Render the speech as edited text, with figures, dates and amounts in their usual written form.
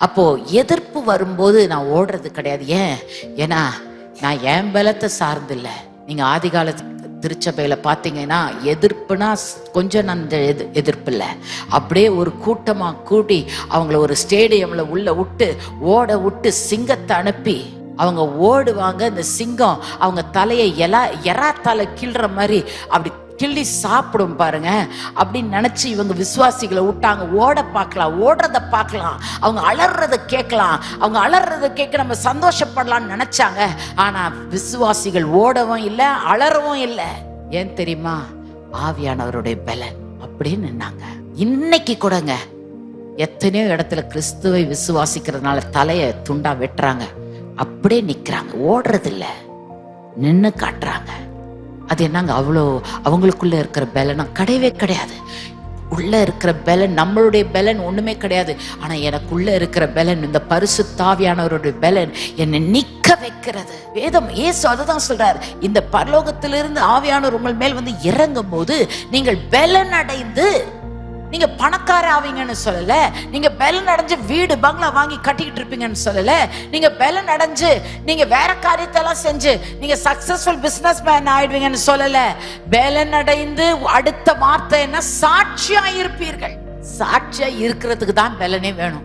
அப்போ எதிர்ப்பு வரும்போது நான் ஓடுறது கிடையாது. ஏன்னா நான் என் பலத்தை சார்ந்து இல்லை. நீங்க ஆதி காலத்து திருச்சபையில பாத்தீங்கன்னா எதிர்ப்புனா கொஞ்சம் அந்த எதிர்ப்பு இல்லை, அப்படியே ஒரு கூட்டமா கூட்டி அவங்கள ஒரு ஸ்டேடியம்ல உள்ள விட்டு ஓட விட்டு சிங்கத்தை அனுப்பி அவங்க ஓடுவாங்க. இந்த சிங்கம் அவங்க தலையை எறா தலை கிள்ற மாதிரி அப்படி கிள்ளி சாப்பிடும் பாருங்க. அப்படின்னு நினைச்சு இவங்க விசுவாசிகளை விட்டாங்க. ஓட பார்க்கலாம், ஓடுறத பார்க்கலாம், அவங்க அலறத கேட்கலாம், அவங்க அலறத கேட்க நம்ம சந்தோஷப்படலாம்னு நினைச்சாங்க. ஆனா விசுவாசிகள் ஓடவும் இல்லை, அலறவும் இல்லை. ஏன் தெரியுமா? ஆவியானவருடைய பலன் அப்படின்னு நின்னாங்க. இன்னைக்கு கூடங்க எத்தனையோ இடத்துல கிறிஸ்துவை விசுவாசிக்கிறதுனால தலையை துண்டா வெட்டுறாங்க, அப்படியே நிக்கிறாங்க, ஓடுறது இல்லை, நின்னு காட்டுறாங்க. அது என்னங்க அவ்வளோ அவங்களுக்குள்ள இருக்கிற பலனா? கிடையவே கிடையாது. உள்ள இருக்கிற பலன், நம்மளுடைய பலன் ஒண்ணுமே கிடையாது. ஆனா எனக்குள்ள இருக்கிற பலன், இந்த பரிசுத்த ஆவியானவருடைய பலன் என்னை நிக்க வைக்கிறது. வேதம் இயேசு அதுதான் சொல்றாரு, இந்த பரலோகத்திலிருந்து ஆவியானவர் உங்கள் மேல் வந்து இறங்கும் போது நீங்கள் பலன் அடைந்து, நீங்க பணக்கார ஆவீங்கன்னு சொல்லல, நீங்க பலன் அடைஞ்சு வீடு பங்களா வாங்கி கட்டிக்கிட்டு இருப்பீங்கன்னு சொல்லல, நீங்க பலன் அடைஞ்சு நீங்க வேற காரியத்தெல்லாம் செஞ்சு நீங்க சக்சஸ்ஃபுல் பிசினஸ் மேன் ஆயிடுவீங்கன்னு சொல்லல. பலன் அடைந்து அடுத்த வார்த்தை என்ன? சாட்சியா இருப்பீர்கள். சாட்சியா இருக்கிறதுக்கு தான் பலனே வேணும்.